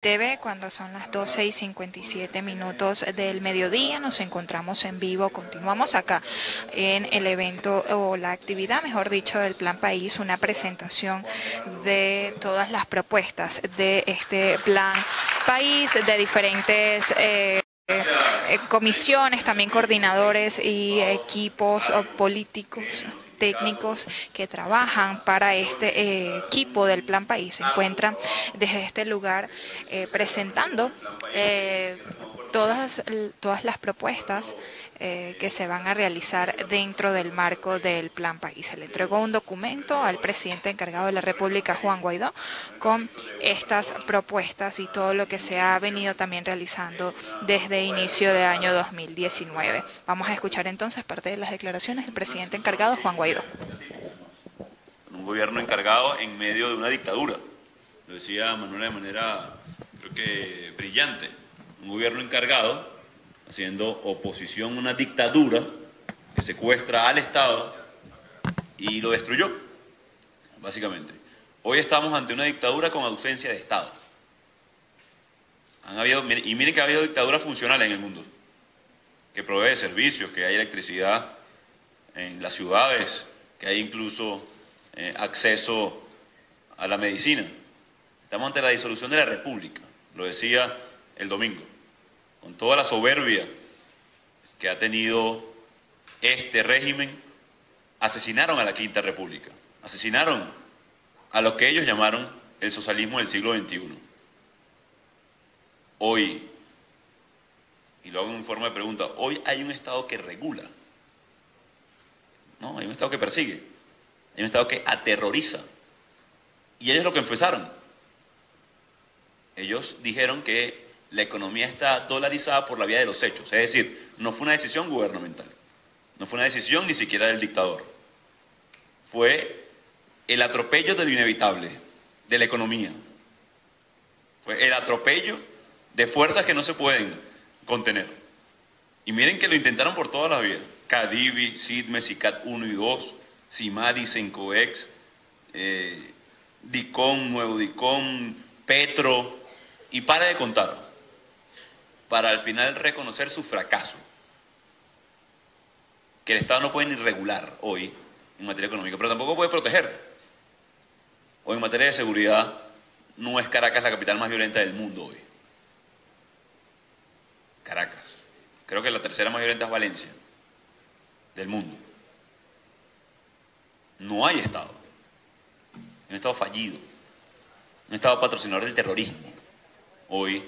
TV, cuando son las 12:57 del mediodía, nos encontramos en vivo, continuamos acá en el evento o la actividad, mejor dicho, del Plan País, una presentación de todas las propuestas de este Plan País, de diferentes comisiones, también coordinadores y equipos políticos técnicos que trabajan para este equipo del Plan País. Se encuentran desde este lugar presentando todas las propuestas que se van a realizar dentro del marco del Plan País. Se le entregó un documento al presidente encargado de la República, Juan Guaidó, con estas propuestas y todo lo que se ha venido también realizando desde inicio de año 2019. Vamos a escuchar entonces parte de las declaraciones del presidente encargado, Juan Guaidó. Un gobierno encargado en medio de una dictadura. Lo decía Manuel de manera, creo que brillante. Un gobierno encargado haciendo oposición a una dictadura que secuestra al Estado y lo destruyó, básicamente. Hoy estamos ante una dictadura con ausencia de Estado. Y miren que ha habido dictaduras funcionales en el mundo, que provee servicios, que hay electricidad en las ciudades, que hay incluso acceso a la medicina. Estamos ante la disolución de la República, lo decía el domingo, con toda la soberbia que ha tenido este régimen. Asesinaron a la Quinta República, asesinaron a lo que ellos llamaron el socialismo del siglo XXI. Hoy, y lo hago en forma de pregunta, hoy hay un Estado que regula, no, hay un Estado que persigue, hay un Estado que aterroriza, y ellos lo que empezaron. Ellos dijeron que la economía está dolarizada por la vía de los hechos, es decir, no fue una decisión gubernamental, no fue una decisión ni siquiera del dictador, fue el atropello de lo inevitable, de la economía, fue el atropello de fuerzas que no se pueden contener. Y miren que lo intentaron por todas las vías, Cadivi, SIDME, SICAT 1 y 2, CIMADI, Sencoex, DICOM, Nuevo DICOM, Petro, y para de contar, para al final reconocer su fracaso, que el Estado no puede ni regular hoy en materia económica, pero tampoco puede proteger. Hoy en materia de seguridad no es Caracas la capital más violenta del mundo hoy. Caracas. Creo que la tercera más violenta es Valencia, del mundo. No hay Estado. Un Estado fallido. Un Estado patrocinador del terrorismo hoy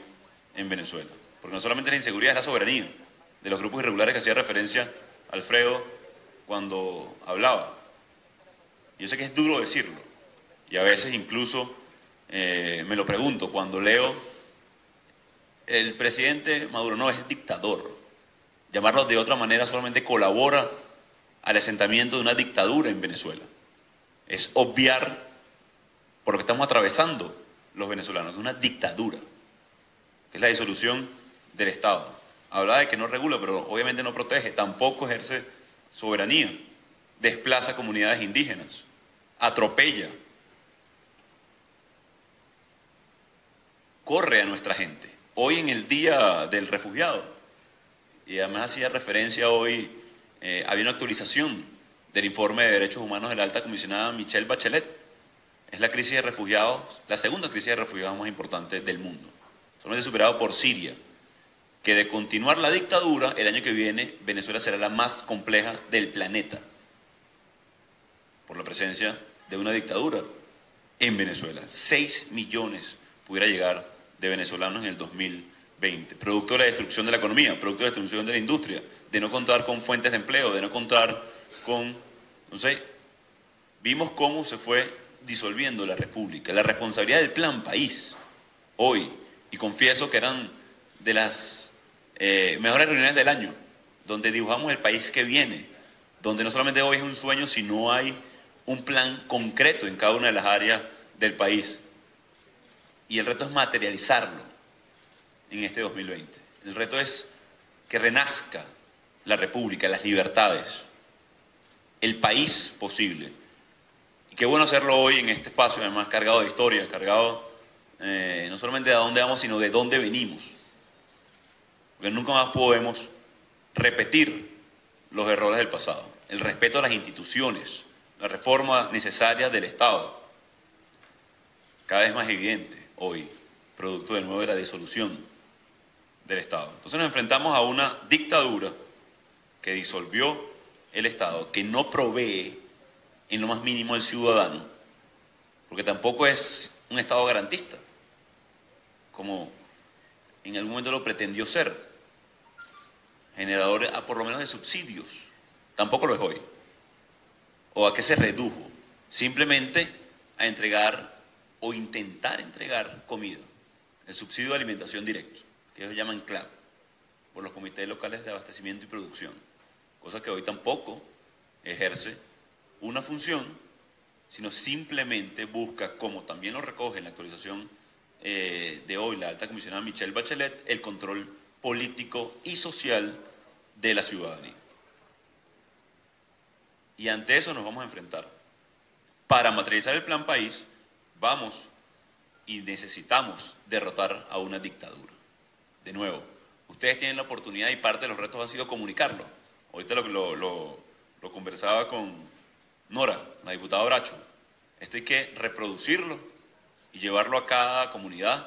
en Venezuela. Porque no solamente la inseguridad, es la soberanía de los grupos irregulares que hacía referencia Alfredo cuando hablaba. Yo sé que es duro decirlo, y a veces incluso me lo pregunto cuando leo el presidente Maduro, no, es dictador. Llamarlo de otra manera solamente colabora al asentamiento de una dictadura en Venezuela. Es obviar por lo que estamos atravesando los venezolanos, una dictadura, que es la disolución del Estado. Habla de que no regula, pero obviamente no protege, tampoco ejerce soberanía, desplaza comunidades indígenas, atropella, corre a nuestra gente. Hoy en el Día del Refugiado, y además hacía referencia hoy, había una actualización del informe de derechos humanos de la alta comisionada Michelle Bachelet. Es la crisis de refugiados, la segunda crisis de refugiados más importante del mundo, solamente superado por Siria, que de continuar la dictadura, el año que viene Venezuela será la más compleja del planeta, por la presencia de una dictadura en Venezuela. 6 millones pudiera llegar de venezolanos en el 2020, producto de la destrucción de la economía, producto de la destrucción de la industria, de no contar con fuentes de empleo, de no contar con, no sé, vimos cómo se fue disolviendo la República, la responsabilidad del Plan País, hoy, y confieso que eran de las mejores reuniones del año, donde dibujamos el país que viene, donde no solamente hoy es un sueño, sino hay un plan concreto en cada una de las áreas del país. Y el reto es materializarlo en este 2020. El reto es que renazca la República, las libertades, el país posible. Y qué bueno hacerlo hoy en este espacio, además cargado de historia, cargado no solamente de dónde vamos, sino de dónde venimos. Porque nunca más podemos repetir los errores del pasado. El respeto a las instituciones, la reforma necesaria del Estado, cada vez más evidente hoy, producto de nuevo de la disolución del Estado. Entonces nos enfrentamos a una dictadura que disolvió el Estado, que no provee en lo más mínimo al ciudadano, porque tampoco es un Estado garantista, como en algún momento lo pretendió ser, generador por lo menos de subsidios, tampoco lo es hoy. ¿O a qué se redujo? Simplemente a entregar o intentar entregar comida, el subsidio de alimentación directo, que ellos llaman CLAP, por los comités locales de abastecimiento y producción, cosa que hoy tampoco ejerce una función, sino simplemente busca, como también lo recoge en la actualización de hoy la alta comisionada Michelle Bachelet, el control político y social de la ciudadanía. Y ante eso nos vamos a enfrentar. Para materializar el plan país, vamos y necesitamos derrotar a una dictadura. De nuevo, ustedes tienen la oportunidad y parte de los retos ha sido comunicarlo. Ahorita lo conversaba con Nora, la diputada Bracho. Esto hay que reproducirlo y llevarlo a cada comunidad,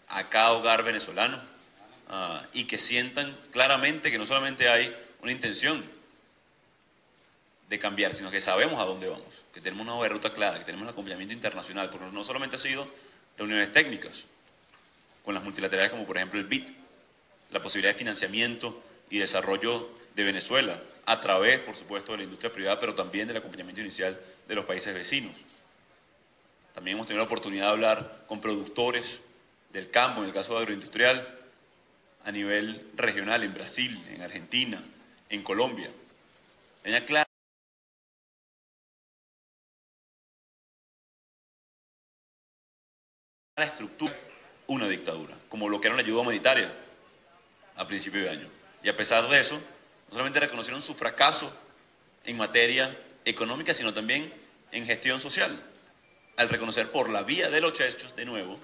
a cada hogar venezolano, y que sientan claramente que no solamente hay una intención de cambiar, sino que sabemos a dónde vamos, que tenemos una hoja de ruta clara, que tenemos un acompañamiento internacional, porque no solamente ha sido reuniones técnicas con las multilaterales como por ejemplo el BID, la posibilidad de financiamiento y desarrollo de Venezuela, a través, por supuesto, de la industria privada, pero también del acompañamiento inicial de los países vecinos. También hemos tenido la oportunidad de hablar con productores del campo, en el caso agroindustrial, a nivel regional, en Brasil, en Argentina, en Colombia. Tenía clara la estructura, una dictadura, como bloquearon la ayuda humanitaria a principio de año. Y a pesar de eso, no solamente reconocieron su fracaso en materia económica, sino también en gestión social, al reconocer por la vía de los hechos, de nuevo,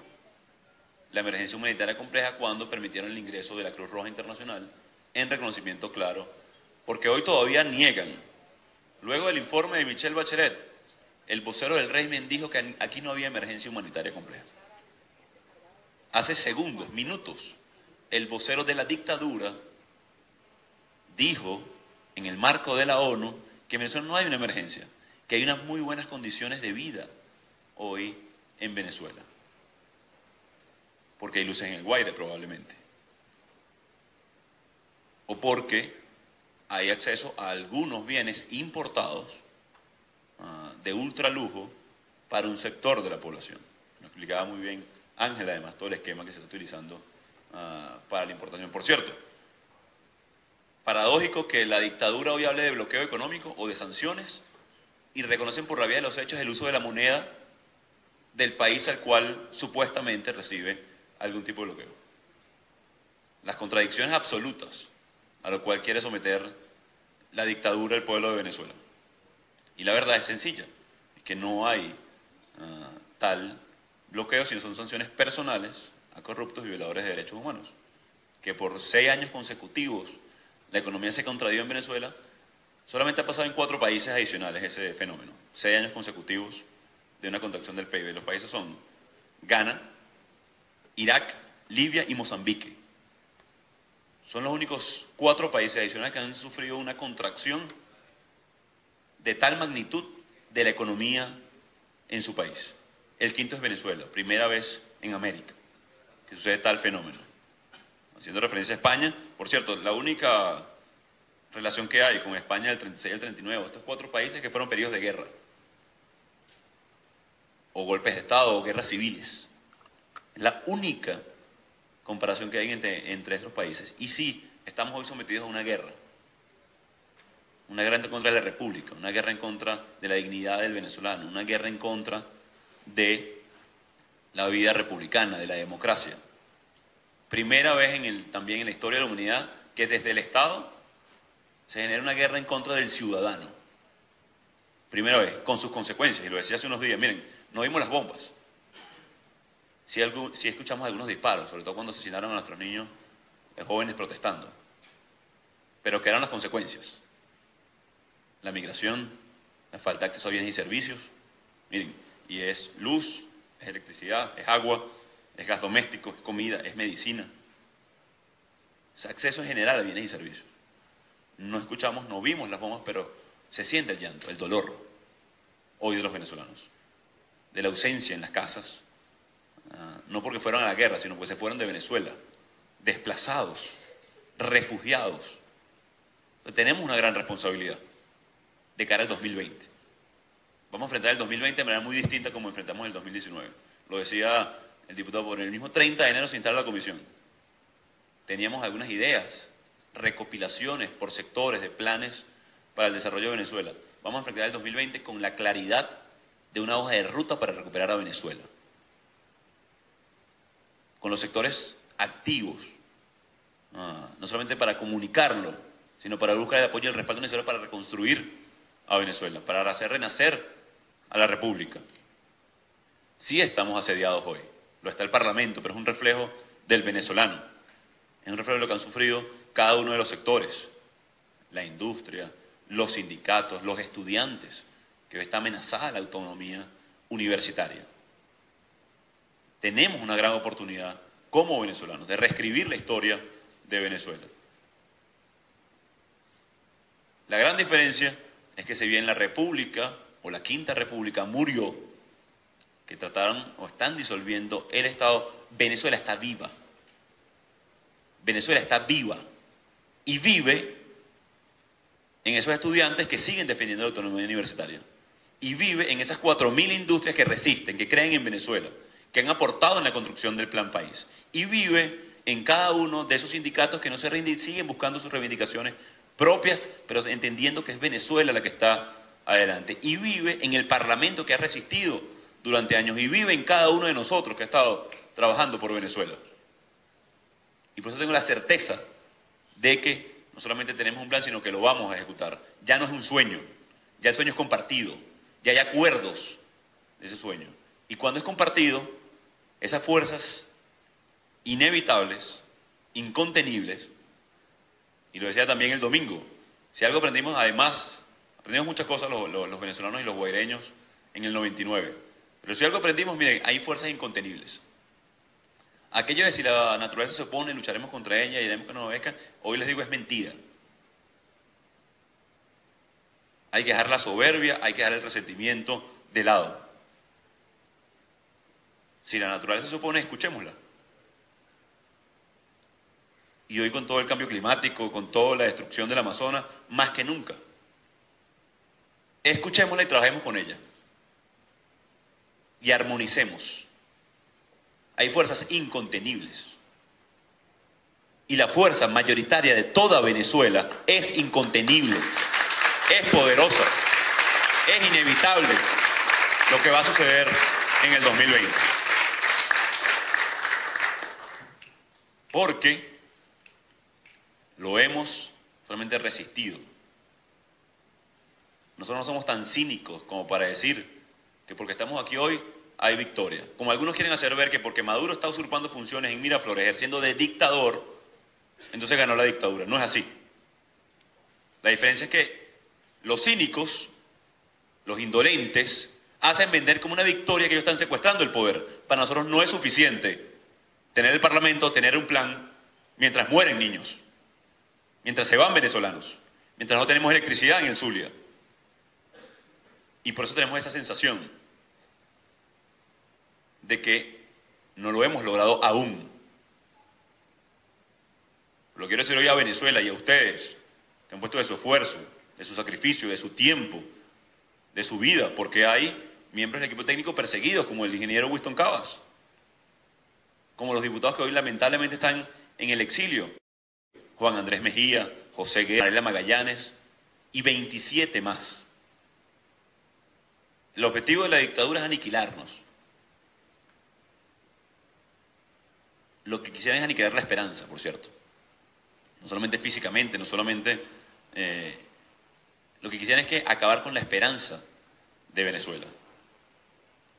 la emergencia humanitaria compleja cuando permitieron el ingreso de la Cruz Roja Internacional en reconocimiento claro, porque hoy todavía niegan. Luego del informe de Michelle Bachelet, el vocero del régimen dijo que aquí no había emergencia humanitaria compleja. Hace segundos, minutos, el vocero de la dictadura dijo en el marco de la ONU que en Venezuela no hay una emergencia, que hay unas muy buenas condiciones de vida hoy en Venezuela. Porque hay luces en el Guaire probablemente. O porque hay acceso a algunos bienes importados de ultralujo para un sector de la población. Lo explicaba muy bien Ángela, además, todo el esquema que se está utilizando para la importación. Por cierto, paradójico que la dictadura hoy hable de bloqueo económico o de sanciones y reconocen por la vía de los hechos el uso de la moneda del país al cual supuestamente recibe algún tipo de bloqueo. Las contradicciones absolutas a lo cual quiere someter la dictadura del pueblo de Venezuela. Y la verdad es sencilla, es que no hay tal bloqueo, sino son sanciones personales a corruptos y violadores de derechos humanos. Que por 6 años consecutivos la economía se contradió en Venezuela, solamente ha pasado en 4 países adicionales ese fenómeno. 6 años consecutivos de una contracción del PIB. Los países son Ghana, Irak, Libia y Mozambique. Son los únicos 4 países adicionales que han sufrido una contracción de tal magnitud de la economía en su país. El quinto es Venezuela, primera vez en América que sucede tal fenómeno. Haciendo referencia a España, por cierto, la única relación que hay con España del 36 al 39, estos 4 países que fueron periodos de guerra, o golpes de Estado, o guerras civiles. Es la única comparación que hay entre estos países. Y sí, estamos hoy sometidos a una guerra en contra de la República, una guerra en contra de la dignidad del venezolano, una guerra en contra de la vida republicana, de la democracia. Primera vez también en la historia de la humanidad que desde el Estado se genera una guerra en contra del ciudadano. Primera vez, con sus consecuencias, y lo decía hace unos días, miren, no vimos las bombas, sí escuchamos algunos disparos, sobre todo cuando asesinaron a nuestros niños jóvenes protestando. Pero ¿qué eran las consecuencias? La migración, la falta de acceso a bienes y servicios. Miren, y es luz, es electricidad, es agua, es gas doméstico, es comida, es medicina. Es acceso en general a bienes y servicios. No escuchamos, no vimos las bombas, pero se siente el llanto, el dolor hoy de los venezolanos, de la ausencia en las casas, no porque fueron a la guerra, sino porque se fueron de Venezuela, desplazados, refugiados. Entonces, tenemos una gran responsabilidad de cara al 2020. Vamos a enfrentar el 2020 de manera muy distinta como enfrentamos el 2019. Lo decía el diputado, por el mismo 30 de enero se instala la comisión. Teníamos algunas ideas, recopilaciones por sectores de planes para el desarrollo de Venezuela. Vamos a enfrentar el 2020 con la claridad de una hoja de ruta para recuperar a Venezuela. Con los sectores activos, no solamente para comunicarlo, sino para buscar el apoyo y el respaldo necesario para reconstruir a Venezuela, para hacer renacer a la República. Sí estamos asediados hoy, lo está el Parlamento, pero es un reflejo del venezolano, es un reflejo de lo que han sufrido cada uno de los sectores, la industria, los sindicatos, los estudiantes, que hoy está amenazada la autonomía universitaria. Tenemos una gran oportunidad como venezolanos de reescribir la historia de Venezuela. La gran diferencia es que si bien la República o la Quinta República murió, que trataron o están disolviendo el Estado, Venezuela está viva. Venezuela está viva y vive en esos estudiantes que siguen defendiendo la autonomía universitaria. Y vive en esas 4.000 industrias que resisten, que creen en Venezuela, que han aportado en la construcción del Plan País. Y vive en cada uno de esos sindicatos que no se rinden, siguen buscando sus reivindicaciones propias, pero entendiendo que es Venezuela la que está adelante. Y vive en el Parlamento que ha resistido durante años. Y vive en cada uno de nosotros que ha estado trabajando por Venezuela. Y por eso tengo la certeza de que no solamente tenemos un plan, sino que lo vamos a ejecutar. Ya no es un sueño, ya el sueño es compartido, ya hay acuerdos de ese sueño. Y cuando es compartido, esas fuerzas inevitables, incontenibles, y lo decía también el domingo, si algo aprendimos, además, aprendimos muchas cosas los venezolanos y los guaireños en el 99, pero si algo aprendimos, miren, hay fuerzas incontenibles. Aquello de si la naturaleza se opone, lucharemos contra ella y haremos que nos obedezcan, hoy les digo es mentira. Hay que dejar la soberbia, hay que dejar el resentimiento de lado. Si la naturaleza se opone, escuchémosla. Y hoy con todo el cambio climático, con toda la destrucción del Amazonas, más que nunca. Escuchémosla y trabajemos con ella. Y armonicemos. Hay fuerzas incontenibles. Y la fuerza mayoritaria de toda Venezuela es incontenible, es poderosa, es inevitable lo que va a suceder en el 2020. Porque lo hemos solamente resistido. Nosotros no somos tan cínicos como para decir que porque estamos aquí hoy hay victoria. Como algunos quieren hacer ver que porque Maduro está usurpando funciones en Miraflores, ejerciendo de dictador, entonces ganó la dictadura. No es así. La diferencia es que los cínicos, los indolentes, hacen vender como una victoria que ellos están secuestrando el poder. Para nosotros no es suficiente tener el Parlamento, tener un plan, mientras mueren niños, mientras se van venezolanos, mientras no tenemos electricidad en el Zulia. Y por eso tenemos esa sensación de que no lo hemos logrado aún. Lo quiero decir hoy a Venezuela y a ustedes, que han puesto de su esfuerzo, de su sacrificio, de su tiempo, de su vida, porque hay miembros del equipo técnico perseguidos, como el ingeniero Winston Cavas, como los diputados que hoy lamentablemente están en el exilio, Juan Andrés Mejía, José Guerra, Mariela Magallanes y 27 más. El objetivo de la dictadura es aniquilarnos. Lo que quisieran es aniquilar la esperanza, por cierto. No solamente físicamente, no solamente... lo que quisieran es que acabar con la esperanza de Venezuela.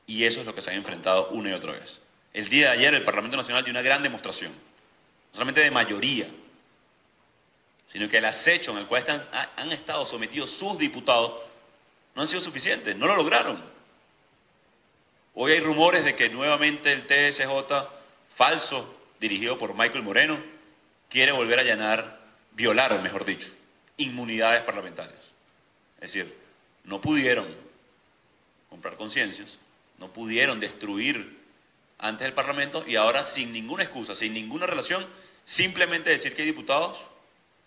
Y eso es lo que se ha enfrentado una y otra vez. El día de ayer el Parlamento Nacional dio una gran demostración, no solamente de mayoría, sino que el acecho en el cual han estado sometidos sus diputados no han sido suficientes, no lo lograron. Hoy hay rumores de que nuevamente el TSJ falso, dirigido por Michael Moreno, quiere volver a violar, mejor dicho, inmunidades parlamentarias. Es decir, no pudieron comprar conciencias, no pudieron destruir antes el Parlamento y ahora sin ninguna excusa, sin ninguna relación, simplemente decir que hay diputados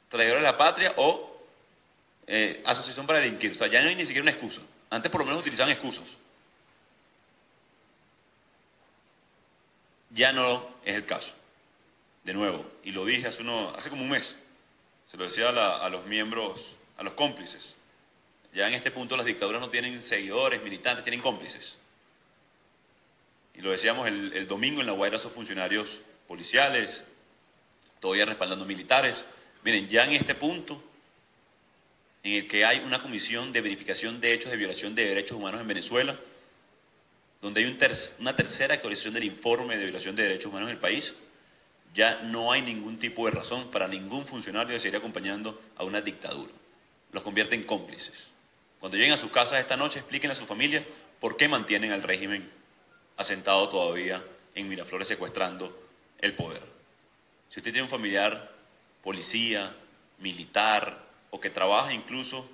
traidores de la patria o asociación para delinquir. O sea, ya no hay ni siquiera una excusa. Antes por lo menos utilizaban excusas. Ya no es el caso. De nuevo, y lo dije hace como un mes, se lo decía a los miembros, a los cómplices. Ya en este punto las dictaduras no tienen seguidores, militantes, tienen cómplices. Y lo decíamos el domingo en La Guaira, esos funcionarios policiales, todavía respaldando militares. Miren, ya en este punto, en el que hay una comisión de verificación de hechos de violación de derechos humanos en Venezuela, donde hay una tercera actualización del informe de violación de derechos humanos en el país, ya no hay ningún tipo de razón para ningún funcionario de seguir acompañando a una dictadura. Los convierte en cómplices. Cuando lleguen a sus casas esta noche, explíquenle a su familia por qué mantienen al régimen asentado todavía en Miraflores secuestrando el poder. Si usted tiene un familiar policía, militar o que trabaja incluso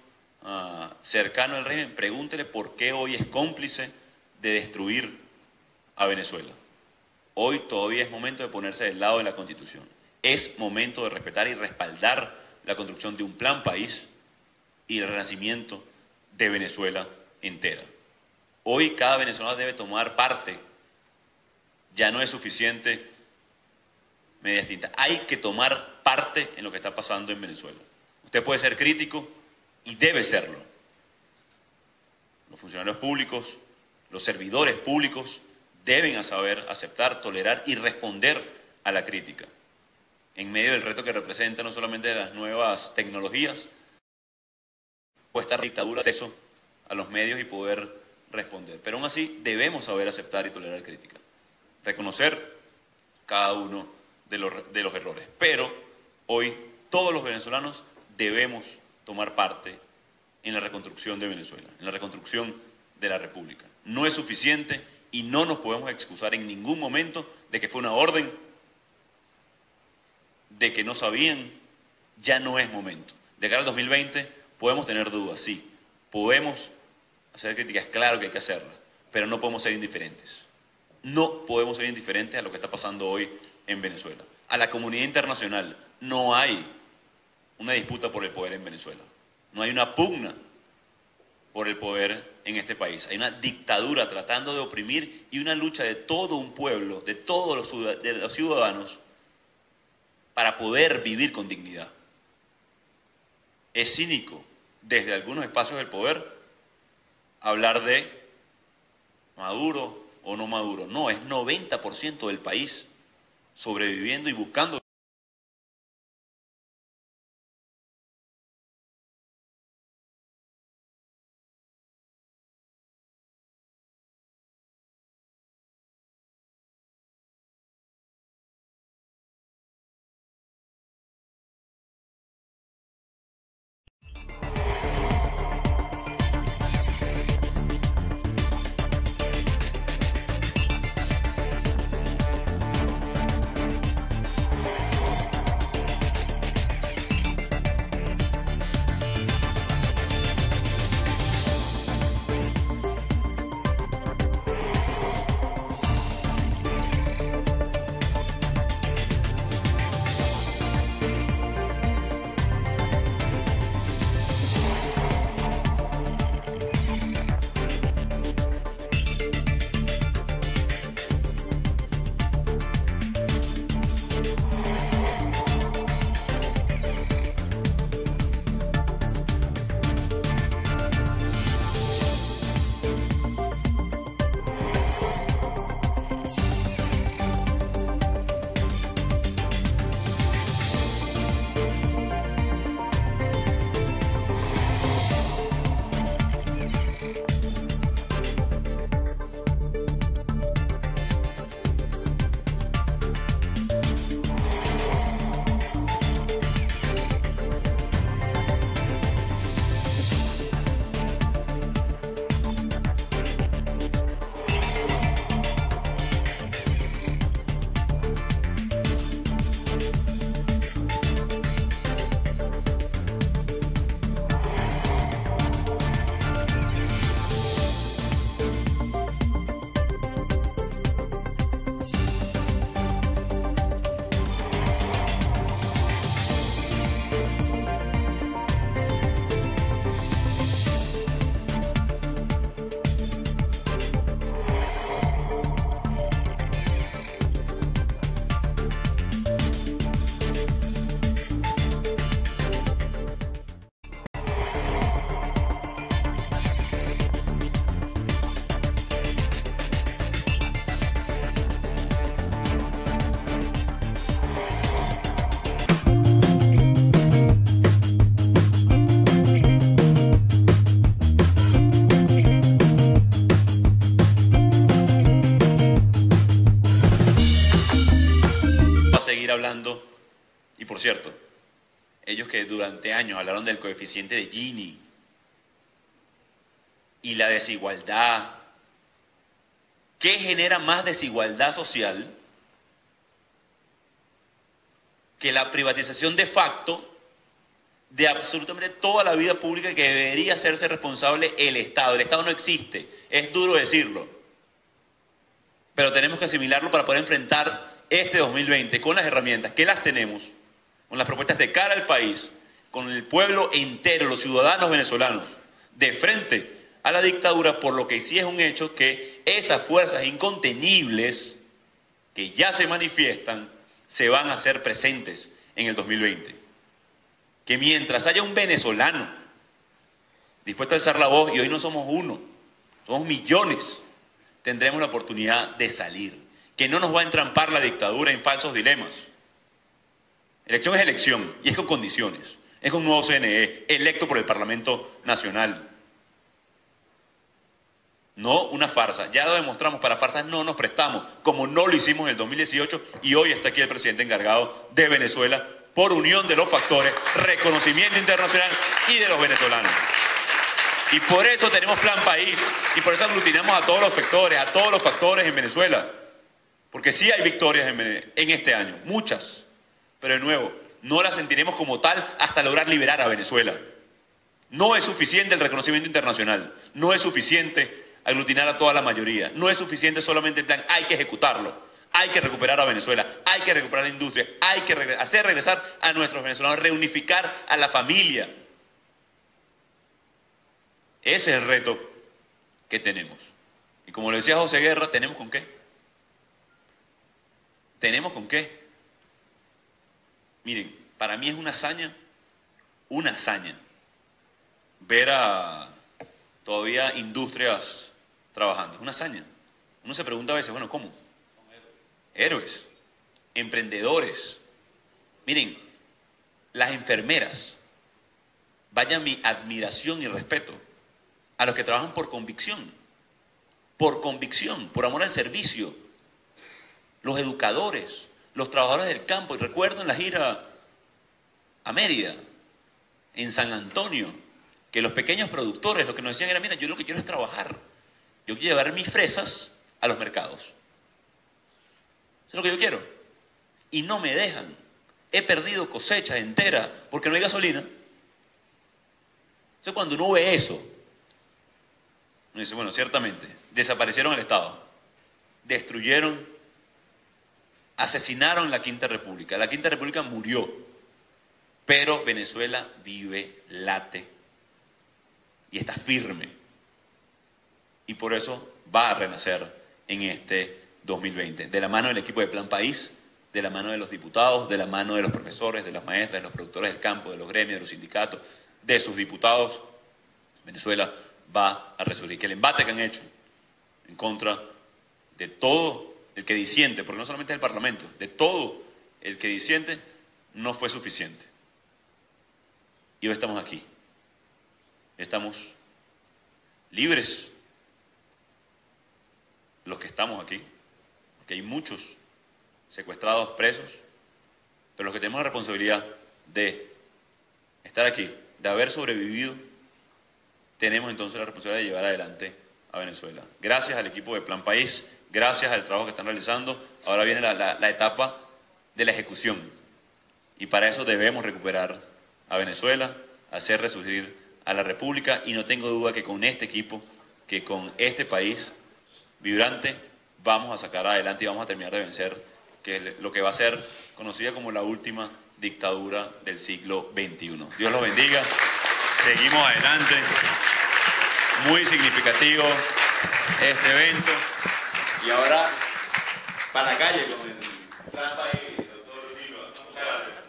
cercano al régimen, pregúntele por qué hoy es cómplice de destruir a Venezuela. Hoy todavía es momento de ponerse del lado de la Constitución. Es momento de respetar y respaldar la construcción de un plan país y el renacimiento de Venezuela entera. Hoy cada venezolano debe tomar parte. Ya no es suficiente medidas tintas. Hay que tomar parte en lo que está pasando en Venezuela. Usted puede ser crítico y debe serlo. Los funcionarios públicos, los servidores públicos deben saber aceptar, tolerar y responder a la crítica. En medio del reto que representa no solamente las nuevas tecnologías, o esta dictadura, acceso a los medios y poder responder. Pero aún así debemos saber aceptar y tolerar crítica. Reconocer cada uno de los errores. Pero hoy todos los venezolanos debemos tomar parte en la reconstrucción de Venezuela, en la reconstrucción de la República. No es suficiente y no nos podemos excusar en ningún momento de que fue una orden, de que no sabían. Ya no es momento. De cara al 2020 podemos tener dudas, sí. Podemos hacer críticas, claro que hay que hacerlas, pero no podemos ser indiferentes. No podemos ser indiferentes a lo que está pasando hoy en Venezuela. A la comunidad internacional no hay una disputa por el poder en Venezuela. No hay una pugna por el poder en este país. Hay una dictadura tratando de oprimir y una lucha de todo un pueblo, de todos los ciudadanos, para poder vivir con dignidad. Es cínico, desde algunos espacios del poder, hablar de Maduro o no Maduro. No, es 90% del país sobreviviendo y buscando. seguir hablando. Y por cierto, ellos que durante años hablaron del coeficiente de Gini y la desigualdad. ¿Qué genera más desigualdad social que la privatización de facto de absolutamente toda la vida pública que debería hacerse responsable el Estado? El Estado no existe, es duro decirlo, pero tenemos que asimilarlo para poder enfrentar este 2020 con las herramientas que las tenemos, con las propuestas de cara al país, con el pueblo entero, los ciudadanos venezolanos, de frente a la dictadura, por lo que sí es un hecho que esas fuerzas incontenibles que ya se manifiestan se van a hacer presentes en el 2020. Que mientras haya un venezolano dispuesto a alzar la voz, y hoy no somos uno, somos millones, tendremos la oportunidad de salir. Que no nos va a entrampar la dictadura en falsos dilemas. Elección es elección, y es con condiciones. Es con un nuevo CNE, electo por el Parlamento Nacional. No una farsa. Ya lo demostramos, para farsas no nos prestamos, como no lo hicimos en el 2018, y hoy está aquí el presidente encargado de Venezuela, por unión de los factores, reconocimiento internacional y de los venezolanos. Y por eso tenemos Plan País, y por eso aglutinamos a todos los factores en Venezuela. Porque sí hay victorias en este año, muchas, pero de nuevo, no las sentiremos como tal hasta lograr liberar a Venezuela. No es suficiente el reconocimiento internacional, no es suficiente aglutinar a toda la mayoría, no es suficiente solamente el plan, hay que ejecutarlo. Hay que recuperar a Venezuela, hay que recuperar la industria, hay que hacer regresar a nuestros venezolanos, reunificar a la familia. Ese es el reto que tenemos. Y como lo decía José Guerra, ¿tenemos con qué? ¿Tenemos con qué? Miren, para mí es una hazaña, ver a todavía industrias trabajando. Es una hazaña. Uno se pregunta a veces, bueno, ¿cómo? Héroes, emprendedores. Miren, las enfermeras, vaya mi admiración y respeto a los que trabajan por convicción, por amor al servicio. Los educadores, los trabajadores del campo. Y recuerdo en la gira a Mérida, en San Antonio, que los pequeños productores lo que nos decían era, mira, yo lo que quiero es trabajar. Yo quiero llevar mis fresas a los mercados. Eso es lo que yo quiero. Y no me dejan. He perdido cosechas enteras porque no hay gasolina. Entonces cuando uno ve eso, uno dice, bueno, ciertamente, desaparecieron el Estado. Destruyeron, asesinaron la Quinta República. La Quinta República murió. Pero Venezuela vive, late y está firme. Y por eso va a renacer en este 2020, de la mano del equipo de Plan País, de la mano de los diputados, de la mano de los profesores, de las maestras, de los productores del campo, de los gremios, de los sindicatos, de sus diputados. Venezuela va a resurgir. Que el embate que han hecho en contra de todo el que disiente, porque no solamente es el Parlamento, de todo el que disiente, no fue suficiente. Y hoy estamos aquí. Estamos libres, los que estamos aquí, porque hay muchos secuestrados, presos, pero los que tenemos la responsabilidad de estar aquí, de haber sobrevivido, tenemos entonces la responsabilidad de llevar adelante a Venezuela. Gracias al equipo de Plan País, gracias al trabajo que están realizando, ahora viene la etapa de la ejecución. Y para eso debemos recuperar a Venezuela, hacer resurgir a la República, y no tengo duda que con este equipo, que con este país vibrante, vamos a sacar adelante y vamos a terminar de vencer lo que va a ser conocida como la última dictadura del siglo XXI. Dios los bendiga. Seguimos adelante. Muy significativo este evento. Y ahora, para la calle con el Plan País, doctor Silva. Muchas gracias.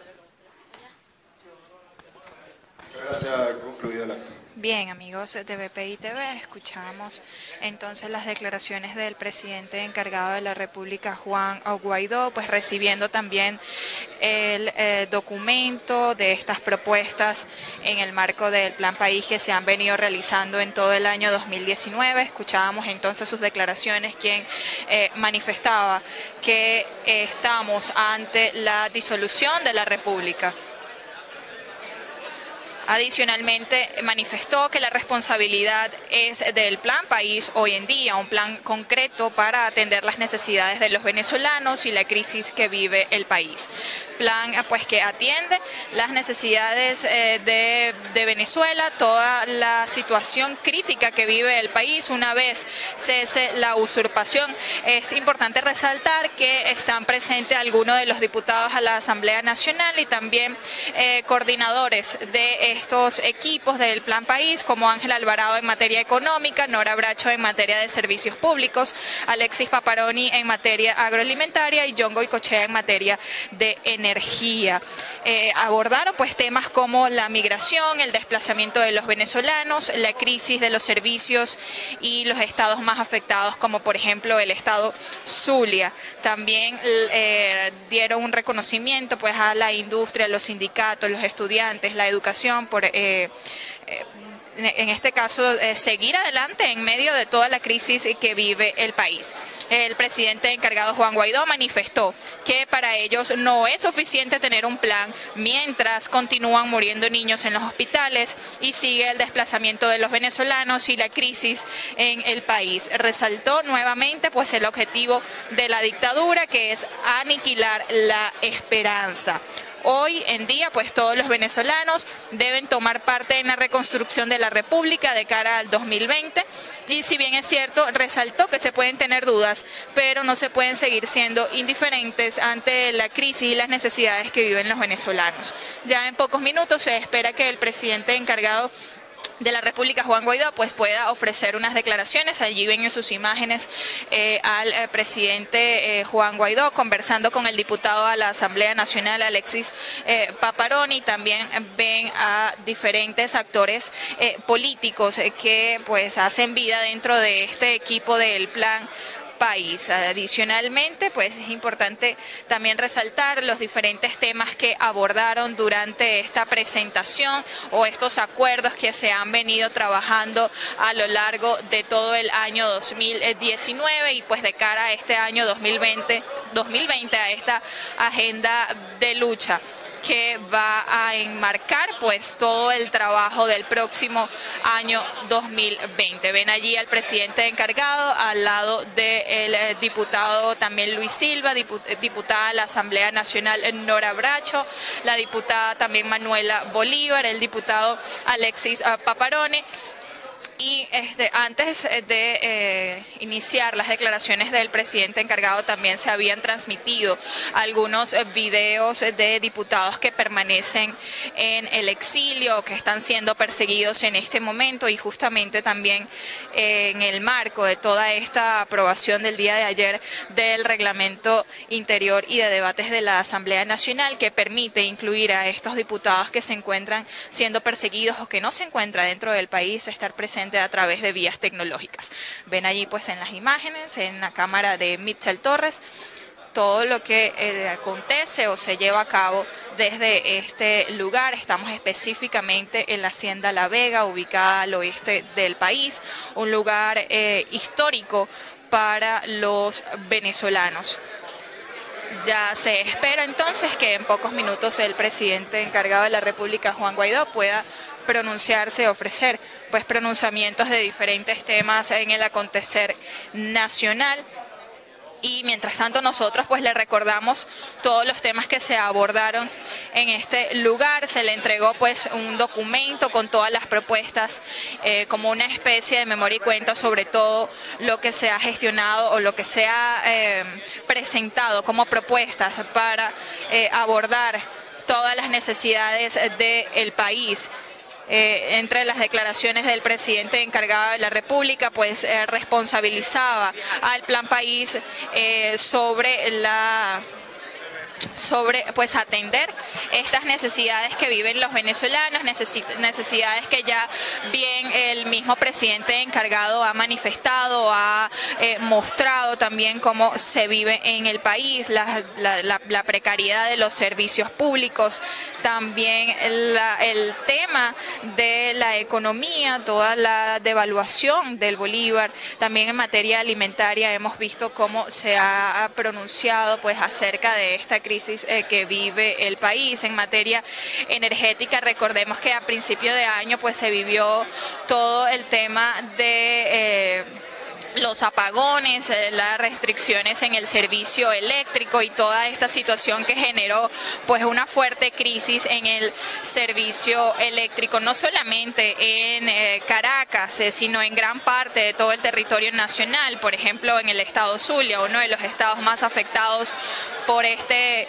Muchas gracias. Concluido el acto. Bien, amigos de BPI TV, escuchamos entonces las declaraciones del presidente encargado de la República, Juan Guaidó, pues recibiendo también el documento de estas propuestas en el marco del Plan País que se han venido realizando en todo el año 2019. Escuchábamos entonces sus declaraciones, quien manifestaba que estamos ante la disolución de la República. Adicionalmente, manifestó que la responsabilidad es del Plan País hoy en día, un plan concreto para atender las necesidades de los venezolanos y la crisis que vive el país. Plan pues que atiende las necesidades de Venezuela, toda la situación crítica que vive el país una vez cese la usurpación. Es importante resaltar que están presentes algunos de los diputados a la Asamblea Nacional y también coordinadores de estos equipos del Plan País, como Ángel Alvarado en materia económica, Nora Bracho en materia de servicios públicos, Alexis Paparoni en materia agroalimentaria y John Goycochea en materia de energía. Abordaron pues temas como la migración, el desplazamiento de los venezolanos, la crisis de los servicios y los estados más afectados, como por ejemplo el estado Zulia. También dieron un reconocimiento pues a la industria, los sindicatos, los estudiantes, la educación por en este caso, seguir adelante en medio de toda la crisis que vive el país. El presidente encargado, Juan Guaidó, manifestó que para ellos no es suficiente tener un plan mientras continúan muriendo niños en los hospitales y sigue el desplazamiento de los venezolanos y la crisis en el país. Resaltó nuevamente pues el objetivo de la dictadura, que es aniquilar la esperanza. Hoy en día, pues todos los venezolanos deben tomar parte en la reconstrucción de la República de cara al 2020 y si bien es cierto, resaltó que se pueden tener dudas, pero no se pueden seguir siendo indiferentes ante la crisis y las necesidades que viven los venezolanos. Ya en pocos minutos se espera que el presidente encargado de la República, Juan Guaidó, pues pueda ofrecer unas declaraciones. Allí ven en sus imágenes al presidente Juan Guaidó conversando con el diputado a la Asamblea Nacional, Alexis Paparoni. También ven a diferentes actores políticos que pues hacen vida dentro de este equipo del Plan País. Adicionalmente, pues es importante también resaltar los diferentes temas que abordaron durante esta presentación o estos acuerdos que se han venido trabajando a lo largo de todo el año 2019 y pues de cara a este año 2020 a esta agenda de lucha que va a enmarcar pues todo el trabajo del próximo año 2020. Ven allí al presidente encargado al lado del diputado también Luis Silva, diputada de la Asamblea Nacional Nora Bracho, la diputada también Manuela Bolívar, el diputado Alexis Paparoni. Y antes de iniciar las declaraciones del presidente encargado también se habían transmitido algunos videos de diputados que permanecen en el exilio, que están siendo perseguidos en este momento y justamente también en el marco de toda esta aprobación del día de ayer del reglamento interior y de debates de la Asamblea Nacional que permite incluir a estos diputados que se encuentran siendo perseguidos o que no se encuentran dentro del país estar presentes a través de vías tecnológicas. Ven allí pues en las imágenes, en la cámara de Mitchell Torres, todo lo que acontece o se lleva a cabo desde este lugar. Estamos específicamente en la Hacienda La Vega, ubicada al oeste del país, un lugar histórico para los venezolanos. Ya se espera entonces que en pocos minutos el presidente encargado de la República, Juan Guaidó, pueda pronunciarse, ofrecer pues pronunciamientos de diferentes temas en el acontecer nacional. Y mientras tanto nosotros pues le recordamos todos los temas que se abordaron en este lugar. Se le entregó pues un documento con todas las propuestas como una especie de memoria y cuenta sobre todo lo que se ha gestionado o lo que se ha presentado como propuestas para abordar todas las necesidades del país. Entre las declaraciones del presidente encargado de la República, pues responsabilizaba al Plan País sobre sobre pues atender estas necesidades que viven los venezolanos, necesidades que ya bien el mismo presidente encargado ha manifestado, ha mostrado también cómo se vive en el país, la precariedad de los servicios públicos, también el tema de la economía, toda la devaluación del bolívar, también en materia alimentaria hemos visto cómo se ha pronunciado pues acerca de esta crisis que vive el país. En materia energética, recordemos que a principio de año pues se vivió todo el tema de los apagones, las restricciones en el servicio eléctrico y toda esta situación que generó pues una fuerte crisis en el servicio eléctrico, no solamente en Caracas, sino en gran parte de todo el territorio nacional. Por ejemplo, en el estado Zulia, uno de los estados más afectados por este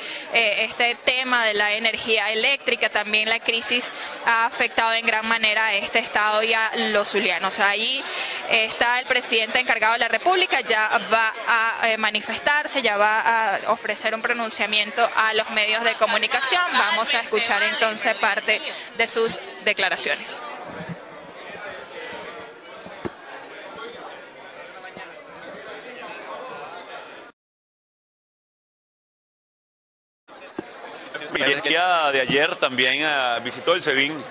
tema de la energía eléctrica, también la crisis ha afectado en gran manera a este estado y a los zulianos. Ahí está el presidente encargado de la República, ya va a manifestarse, ya va a ofrecer un pronunciamiento a los medios de comunicación. Vamos a escuchar entonces parte de sus declaraciones. El día de ayer también visitó el SEBIN,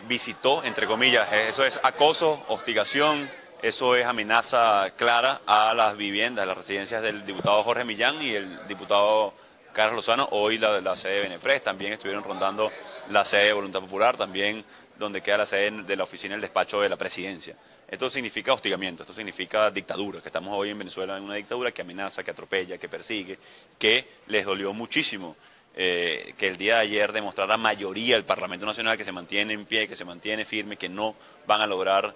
visitó, entre comillas, eso es acoso, hostigación, eso es amenaza clara a las viviendas, a las residencias del diputado Jorge Millán y el diputado Carlos Lozano, hoy la sede de Benepres, también estuvieron rondando la sede de Voluntad Popular, también donde queda la sede de la oficina del despacho de la presidencia. Esto significa hostigamiento, esto significa dictadura, que estamos hoy en Venezuela en una dictadura que amenaza, que atropella, que persigue, que les dolió muchísimo que el día de ayer demostrara la mayoría del Parlamento Nacional que se mantiene en pie, que se mantiene firme, que no van a lograr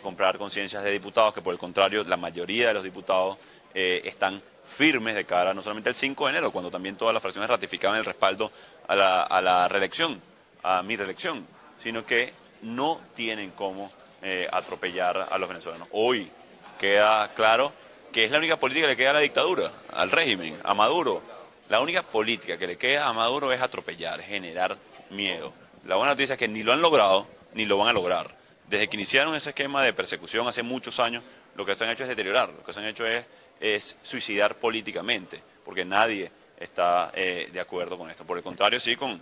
comprar conciencias de diputados, que por el contrario la mayoría de los diputados están firmes de cara no solamente al 5 de enero, cuando también todas las fracciones ratificaban el respaldo a la reelección, a mi reelección, sino que no tienen cómo atropellar a los venezolanos. Hoy queda claro que es la única política que le queda a la dictadura, al régimen, a Maduro. La única política que le queda a Maduro es atropellar, generar miedo. La buena noticia es que ni lo han logrado, ni lo van a lograr. Desde que iniciaron ese esquema de persecución hace muchos años, lo que se han hecho es deteriorar, lo que se han hecho es suicidar políticamente, porque nadie está de acuerdo con esto. Por el contrario, sí, con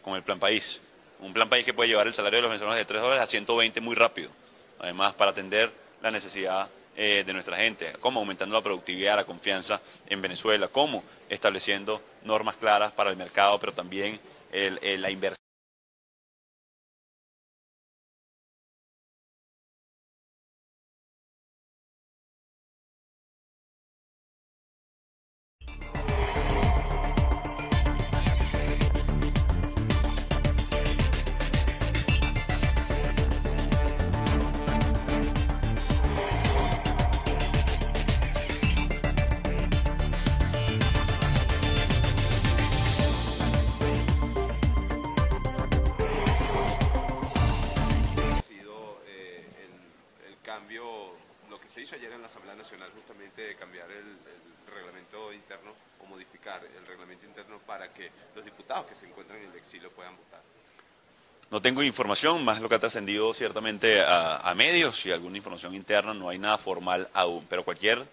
el Plan País. Un Plan País que puede llevar el salario de los venezolanos de $3 a 120 muy rápido. Además, para atender la necesidad de nuestra gente, cómo aumentando la productividad, la confianza en Venezuela, cómo estableciendo normas claras para el mercado, pero también la inversión. Lo que se hizo ayer en la Asamblea Nacional justamente de cambiar el reglamento interno o modificar el reglamento interno para que los diputados que se encuentran en el exilio puedan votar. No tengo información, más lo que ha trascendido ciertamente a medios y alguna información interna, no hay nada formal aún, pero cualquier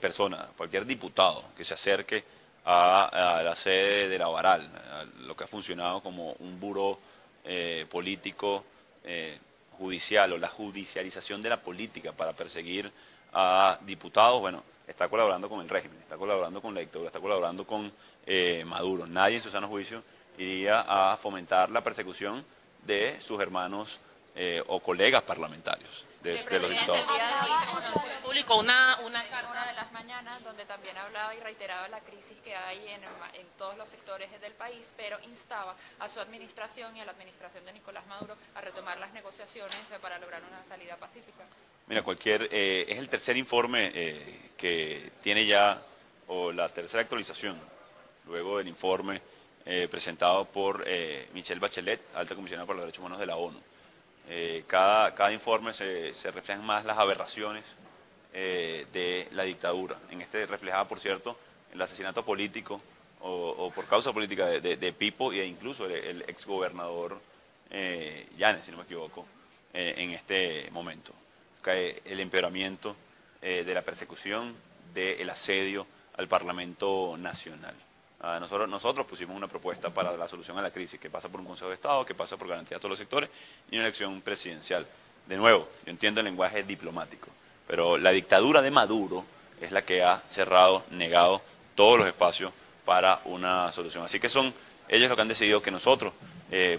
persona, cualquier diputado que se acerque a la sede de la Varal, a lo que ha funcionado como un buró político judicial o la judicialización de la política para perseguir a diputados, bueno, está colaborando con el régimen, está colaborando con la dictadura, está colaborando con Maduro. Nadie en su sano juicio iría a fomentar la persecución de sus hermanos o colegas parlamentarios, de los diputados. Publicó una carta de las mañanas donde también hablaba y reiteraba la crisis que hay en todos los sectores del país, pero instaba a su administración y a la administración de Nicolás Maduro a retomar las negociaciones para lograr una salida pacífica. Mira, es el tercer informe que tiene ya, o la tercera actualización, luego del informe presentado por Michelle Bachelet, alta comisionada para los derechos humanos de la ONU. Cada informe se reflejan más las aberraciones de la dictadura. En este reflejaba, por cierto, el asesinato político o por causa política de Pipo e incluso el exgobernador Yanes, si no me equivoco, en este momento. Cae el empeoramiento de la persecución, del asedio al Parlamento Nacional. Nosotros pusimos una propuesta para la solución a la crisis, que pasa por un Consejo de Estado, que pasa por garantía a todos los sectores y una elección presidencial. De nuevo, yo entiendo el lenguaje diplomático, pero la dictadura de Maduro es la que ha cerrado, negado todos los espacios para una solución. Así que son ellos los que han decidido que nosotros,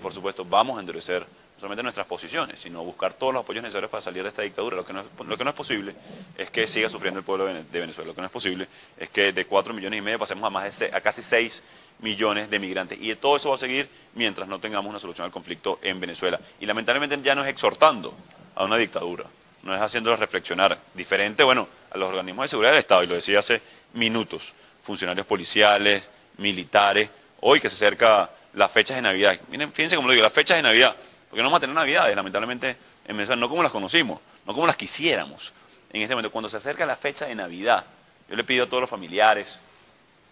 por supuesto, vamos a endurecer no solamente nuestras posiciones, sino buscar todos los apoyos necesarios para salir de esta dictadura. Lo que no es posible es que siga sufriendo el pueblo de Venezuela. Lo que no es posible es que de 4,5 millones pasemos a casi 6 millones de migrantes. Y todo eso va a seguir mientras no tengamos una solución al conflicto en Venezuela. Y lamentablemente ya no es exhortando a una dictadura, no es haciéndolos reflexionar. Diferente, bueno, a los organismos de seguridad del Estado, y lo decía hace minutos, funcionarios policiales, militares, hoy que se acerca las fechas de Navidad. Miren, fíjense cómo lo digo, las fechas de Navidad, porque no vamos a tener Navidades, lamentablemente, en Venezuela, no como las conocimos, no como las quisiéramos. En este momento, cuando se acerca la fecha de Navidad, yo le pido a todos los familiares,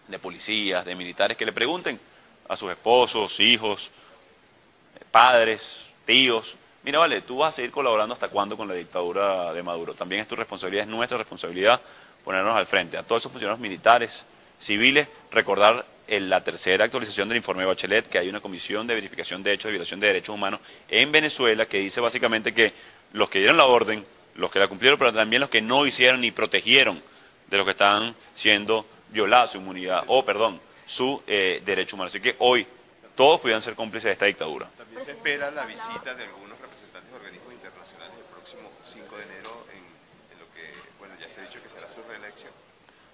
de policías, de militares, que le pregunten a sus esposos, hijos, padres, tíos, mira, vale, tú vas a seguir colaborando hasta cuándo con la dictadura de Maduro. También es tu responsabilidad, es nuestra responsabilidad ponernos al frente. A todos esos funcionarios militares, civiles, recordar la tercera actualización del informe de Bachelet, que hay una comisión de verificación de hechos de violación de derechos humanos en Venezuela, que dice básicamente que los que dieron la orden, los que la cumplieron, pero también los que no hicieron ni protegieron de los que están siendo violados su inmunidad, su derecho humano. Así que hoy todos pudieran ser cómplices de esta dictadura. También se espera la visita de algunos representantes de organismos internacionales el próximo 5 de enero en lo que, bueno, ya se ha dicho que será su reelección.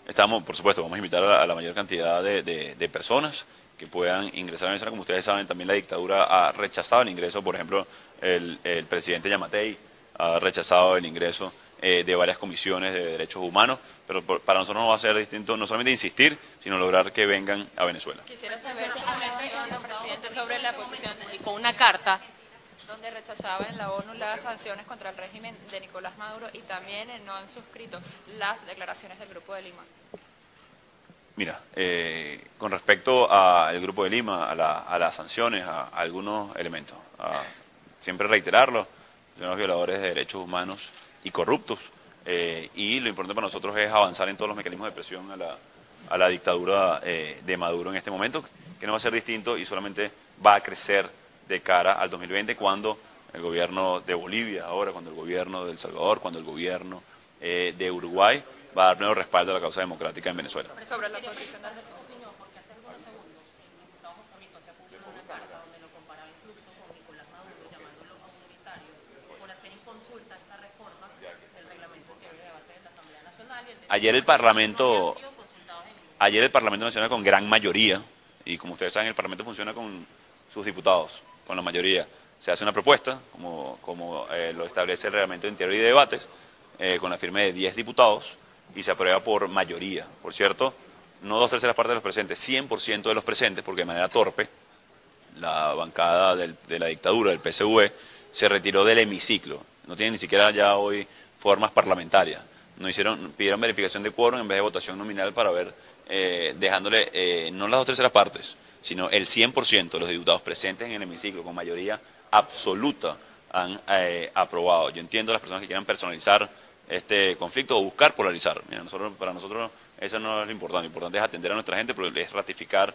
Estamos, por supuesto, vamos a invitar a la mayor cantidad de personas que puedan ingresar a Venezuela. Como ustedes saben, también la dictadura ha rechazado el ingreso, por ejemplo, el presidente Yamatei ha rechazado el ingreso de varias comisiones de derechos humanos, pero para nosotros no va a ser distinto no solamente insistir, sino lograr que vengan a Venezuela. Quisiera saber su posición, presidente, sobre la posición con una carta donde rechazaba en la ONU las sanciones contra el régimen de Nicolás Maduro y también no han suscrito las declaraciones del Grupo de Lima. Mira, con respecto al Grupo de Lima, a las sanciones, a algunos elementos, siempre reiterarlo, son los violadores de derechos humanos y corruptos, y lo importante para nosotros es avanzar en todos los mecanismos de presión a la dictadura de Maduro en este momento, que no va a ser distinto y solamente va a crecer de cara al 2020, cuando el gobierno de Bolivia, ahora cuando el gobierno de El Salvador, cuando el gobierno de Uruguay va a dar pleno respaldo a la causa democrática en Venezuela. Sobre la posición del Ayer el Parlamento Nacional con gran mayoría, y como ustedes saben, el Parlamento funciona con sus diputados, con la mayoría. Se hace una propuesta, como lo establece el Reglamento de Interior y Debates, con la firma de 10 diputados, y se aprueba por mayoría. Por cierto, no 2/3 partes de los presentes, 100% de los presentes, porque de manera torpe, la bancada de la dictadura, del PSV, se retiró del hemiciclo. No tiene ni siquiera ya hoy formas parlamentarias. Pidieron verificación de quórum en vez de votación nominal para ver, dejándole no las 2/3 partes, sino el 100% de los diputados presentes en el hemiciclo con mayoría absoluta han aprobado. Yo entiendo a las personas que quieran personalizar este conflicto o buscar polarizar. Mira, para nosotros eso no es lo importante. Lo importante es atender a nuestra gente, pero es ratificar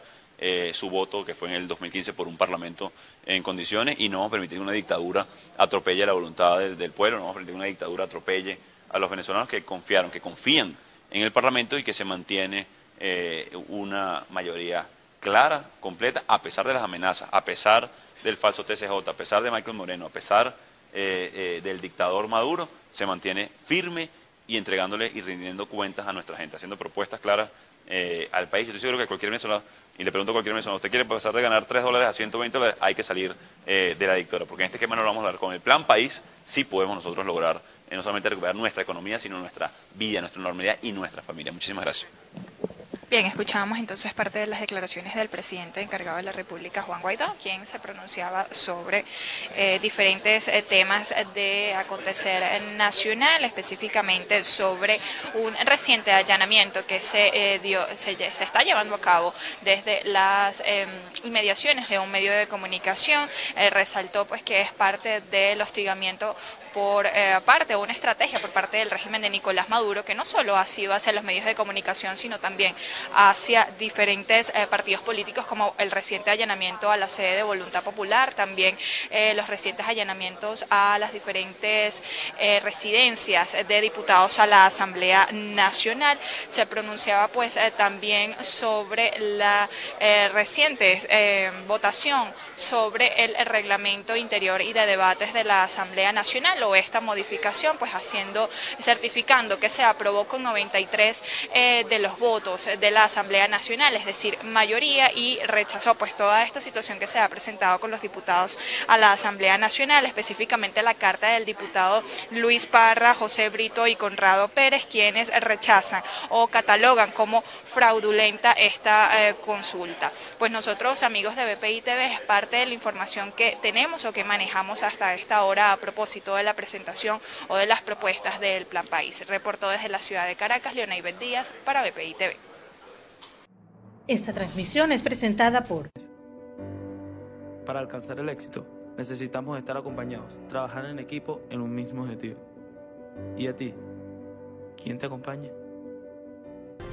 su voto, que fue en el 2015 por un parlamento en condiciones, y no vamos a permitir que una dictadura atropelle la voluntad del pueblo, no vamos a permitir que una dictadura atropelle a los venezolanos que confían en el Parlamento y que se mantiene una mayoría clara, completa, a pesar de las amenazas, a pesar del falso TCJ, a pesar de Michael Moreno, a pesar del dictador Maduro, se mantiene firme y entregándole y rindiendo cuentas a nuestra gente, haciendo propuestas claras al país. Yo estoy seguro que cualquier venezolano, y le pregunto a cualquier venezolano, ¿usted quiere pasar de ganar $3 a $120? Hay que salir de la dictadura, porque en este esquema no lo vamos a dar. Con el plan país sí podemos nosotros lograr no solamente recuperar nuestra economía, sino nuestra vida, nuestra normalidad y nuestra familia. Muchísimas gracias. Bien, escuchábamos entonces parte de las declaraciones del presidente encargado de la República, Juan Guaidó, quien se pronunciaba sobre diferentes temas de acontecer nacional, específicamente sobre un reciente allanamiento que se está llevando a cabo desde las inmediaciones de un medio de comunicación. Resaltó pues que es parte del hostigamiento por parte de una estrategia por parte del régimen de Nicolás Maduro, que no solo ha sido hacia los medios de comunicación, sino también hacia diferentes partidos políticos, como el reciente allanamiento a la sede de Voluntad Popular, también los recientes allanamientos a las diferentes residencias de diputados a la Asamblea Nacional. Se pronunciaba pues también sobre la reciente votación sobre el reglamento interior y de debates de la Asamblea Nacional, o esta modificación, pues certificando que se aprobó con 93 de los votos de la Asamblea Nacional, es decir, mayoría, y rechazó pues toda esta situación que se ha presentado con los diputados a la Asamblea Nacional, específicamente la carta del diputado Luis Parra, José Brito y Conrado Pérez, quienes rechazan o catalogan como fraudulenta esta consulta. Pues nosotros, amigos de BPI TV, es parte de la información que tenemos o que manejamos hasta esta hora a propósito de la presentación o de las propuestas del Plan País. Reportó desde la ciudad de Caracas, Leonaibet Díaz, para BPI TV. Esta transmisión es presentada por... Para alcanzar el éxito, necesitamos estar acompañados, trabajar en equipo en un mismo objetivo. ¿Y a ti? ¿Quién te acompaña?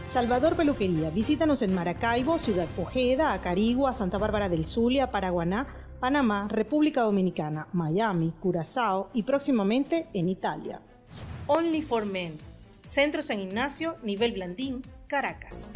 Salvador Peluquería. Visítanos en Maracaibo, Ciudad Ojeda, Acarigua, Santa Bárbara del Zulia, Paraguaná, Panamá, República Dominicana, Miami, Curazao y próximamente en Italia. Only for Men. Centro San Ignacio, nivel Blandín, Caracas.